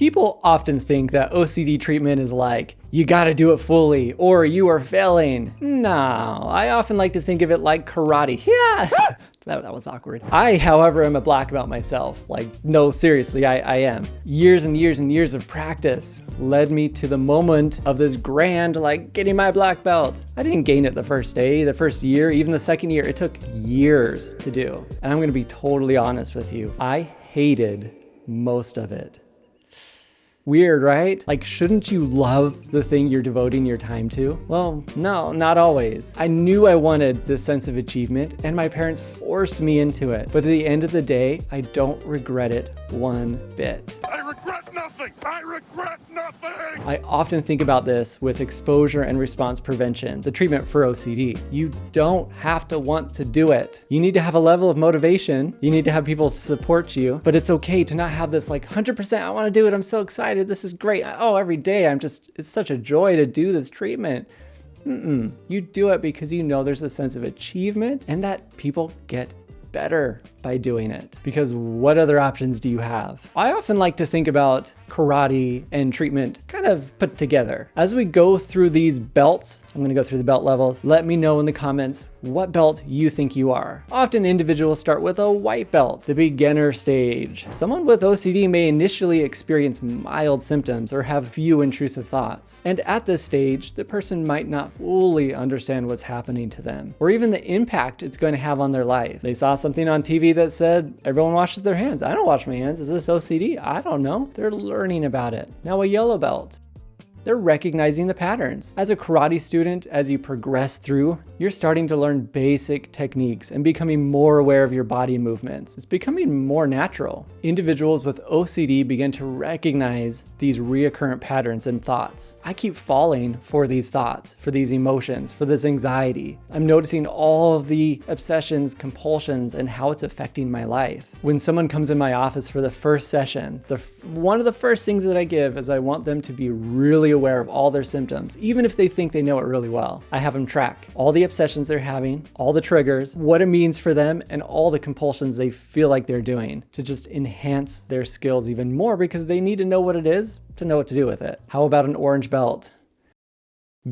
People often think that OCD treatment is like, you gotta do it fully or you are failing. No, I often like to think of it like karate. Yeah, that was awkward. I, however, am a black belt myself. Like, no, seriously, I am. Years and years and years of practice led me to the moment of this grand, like, getting my black belt. I didn't gain it the first day, the first year, even the second year. It took years to do. And I'm gonna be totally honest with you. I hated most of it. Weird, right? Like, shouldn't you love the thing you're devoting your time to? Well, no, not always. I knew I wanted this sense of achievement, and my parents forced me into it. But at the end of the day, I don't regret it one bit. I regret nothing! I regret nothing! I often think about this with exposure and response prevention, the treatment for OCD. You don't have to want to do it. You need to have a level of motivation. You need to have people support you, but it's okay to not have this like 100%, I want to do it, I'm so excited, this is great. Oh, every day it's such a joy to do this treatment. You do it because you know there's a sense of achievement and that people get better by doing it. Because what other options do you have? I often like to think about karate and treatment kind of put together. As we go through these belts, I'm gonna go through the belt levels. Let me know in the comments what belt you think you are. Often individuals start with a white belt, the beginner stage. Someone with OCD may initially experience mild symptoms or have few intrusive thoughts. And at this stage, the person might not fully understand what's happening to them, or even the impact it's going to have on their life. They saw something on TV that said, everyone washes their hands. I don't wash my hands. Is this OCD? I don't know. They're learning about it. Now a yellow belt. They're recognizing the patterns. As a karate student, as you progress through, you're starting to learn basic techniques and becoming more aware of your body movements. It's becoming more natural. Individuals with OCD begin to recognize these reoccurrent patterns and thoughts. I keep falling for these thoughts, for these emotions, for this anxiety. I'm noticing all of the obsessions, compulsions, and how it's affecting my life. When someone comes in my office for the first session, one of the first things that I give is I want them to be really aware of all their symptoms, even if they think they know it really well. I have them track all the obsessions they're having, all the triggers, what it means for them, and all the compulsions they feel like they're doing to just enhance their skills even more because they need to know what it is to know what to do with it. How about an orange belt?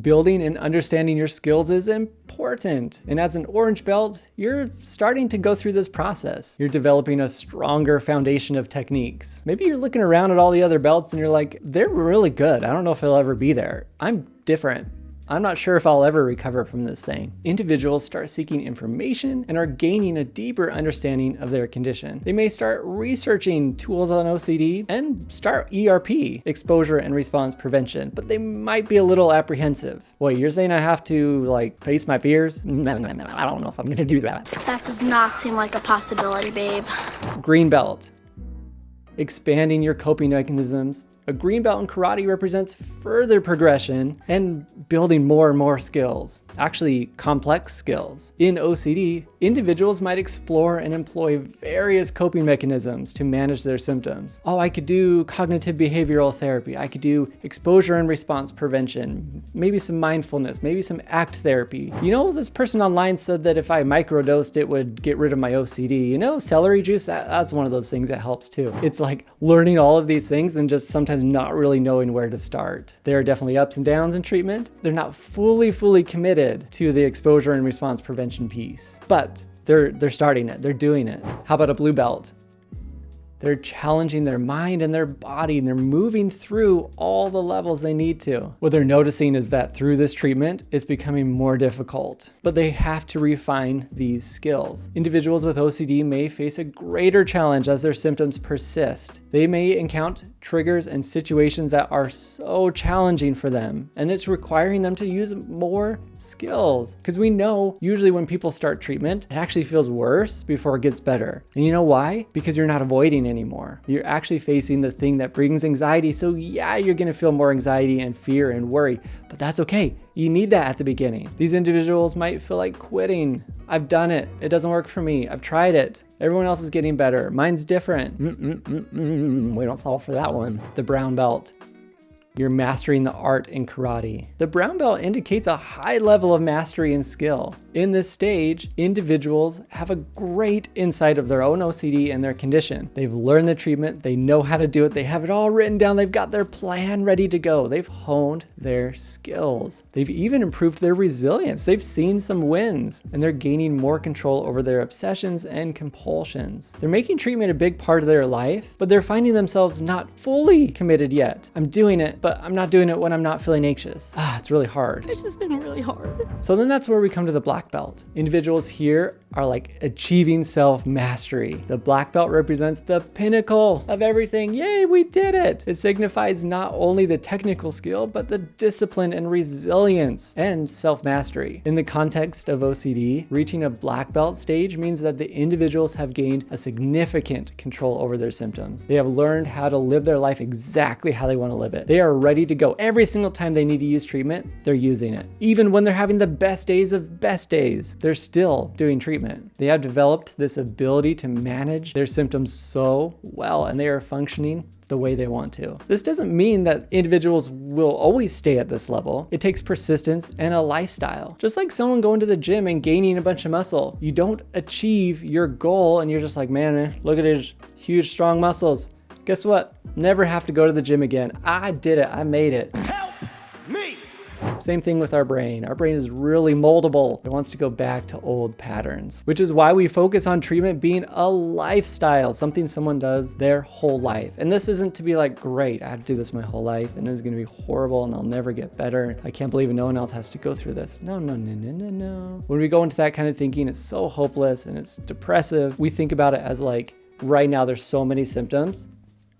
Building and understanding your skills is important. And as an orange belt, you're starting to go through this process. You're developing a stronger foundation of techniques. Maybe you're looking around at all the other belts and you're like, they're really good. I don't know if I'll ever be there. I'm different. I'm not sure if I'll ever recover from this thing. Individuals start seeking information and are gaining a deeper understanding of their condition. They may start researching tools on OCD and start ERP, exposure and response prevention, but they might be a little apprehensive. Wait, you're saying I have to like face my fears? No, I don't know if I'm gonna do that. That does not seem like a possibility, babe. Green belt. Expanding your coping mechanisms. A green belt in karate represents further progression and building more and more skills, actually complex skills. In OCD, individuals might explore and employ various coping mechanisms to manage their symptoms. Oh, I could do cognitive behavioral therapy. I could do exposure and response prevention, maybe some mindfulness, maybe some ACT therapy. You know, this person online said that if I microdosed, it would get rid of my OCD. You know, celery juice, that's one of those things that helps too. It's like learning all of these things and just sometimes not really knowing where to start. There are definitely ups and downs in treatment. They're not fully committed to the exposure and response prevention piece, but they're starting it, they're doing it. How about a blue belt? They're challenging their mind and their body, and they're moving through all the levels they need to. What they're noticing is that through this treatment, it's becoming more difficult, but they have to refine these skills. Individuals with OCD may face a greater challenge as their symptoms persist. They may encounter triggers and situations that are so challenging for them, and it's requiring them to use more skills. Because we know usually when people start treatment, it actually feels worse before it gets better. And you know why? Because you're not avoiding anymore. You're actually facing the thing that brings anxiety. So yeah, you're gonna feel more anxiety and fear and worry, but that's okay. You need that at the beginning. These individuals might feel like quitting. I've done it. It doesn't work for me. I've tried it. Everyone else is getting better. Mine's different. We don't fall for that one. The brown belt. You're mastering the art in karate. The brown belt indicates a high level of mastery and skill. In this stage, individuals have a great insight of their own OCD and their condition. They've learned the treatment, they know how to do it, they have it all written down, they've got their plan ready to go. They've honed their skills. They've even improved their resilience. They've seen some wins, and they're gaining more control over their obsessions and compulsions. They're making treatment a big part of their life, but they're finding themselves not fully committed yet. I'm doing it, but I'm not doing it when I'm not feeling anxious. It's really hard. It's just been really hard. So then that's where we come to the black belt. Individuals here are like achieving self-mastery. The black belt represents the pinnacle of everything. Yay, we did it. It signifies not only the technical skill, but the discipline and resilience and self-mastery. In the context of OCD, reaching a black belt stage means that the individuals have gained a significant control over their symptoms. They have learned how to live their life exactly how they want to live it. They are ready to go. Every single time they need to use treatment, they're using it. Even when they're having the best days of best days, they're still doing treatment. They have developed this ability to manage their symptoms so well, and they are functioning the way they want to. This doesn't mean that individuals will always stay at this level. It takes persistence and a lifestyle. Just like someone going to the gym and gaining a bunch of muscle. You don't achieve your goal and you're just like, man, look at his huge, strong muscles. Guess what? Never have to go to the gym again. I did it. I made it. Help me! Same thing with our brain. Our brain is really moldable. It wants to go back to old patterns, which is why we focus on treatment being a lifestyle, something someone does their whole life. And this isn't to be like, great, I had to do this my whole life and it's gonna be horrible and I'll never get better. I can't believe no one else has to go through this. No. When we go into that kind of thinking, it's so hopeless and it's depressive. We think about it as like, right now there's so many symptoms,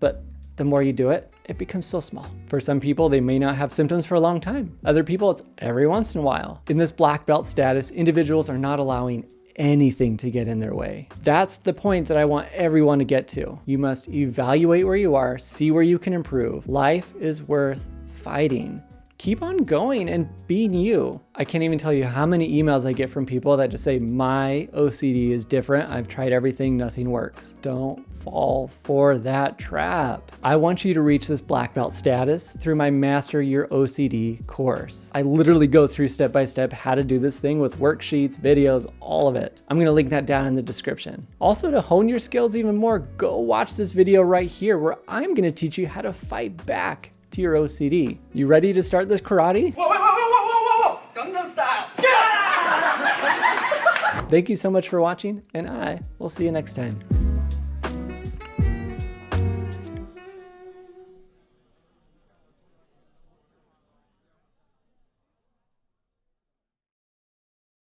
but the more you do it, it becomes so small. For some people, they may not have symptoms for a long time. Other people, it's every once in a while. In this black belt status, individuals are not allowing anything to get in their way. That's the point that I want everyone to get to. You must evaluate where you are, see where you can improve. Life is worth fighting. Keep on going and being you. I can't even tell you how many emails I get from people that just say, my OCD is different. I've tried everything, nothing works. Don't fall for that trap. I want you to reach this black belt status through my Master Your OCD course. I literally go through step by step how to do this thing with worksheets, videos, all of it. I'm gonna link that down in the description. Also, to hone your skills even more, go watch this video right here where I'm gonna teach you how to fight back to your OCD. You ready to start this karate? Whoa! Gangnam Style! Thank you so much for watching, and I will see you next time.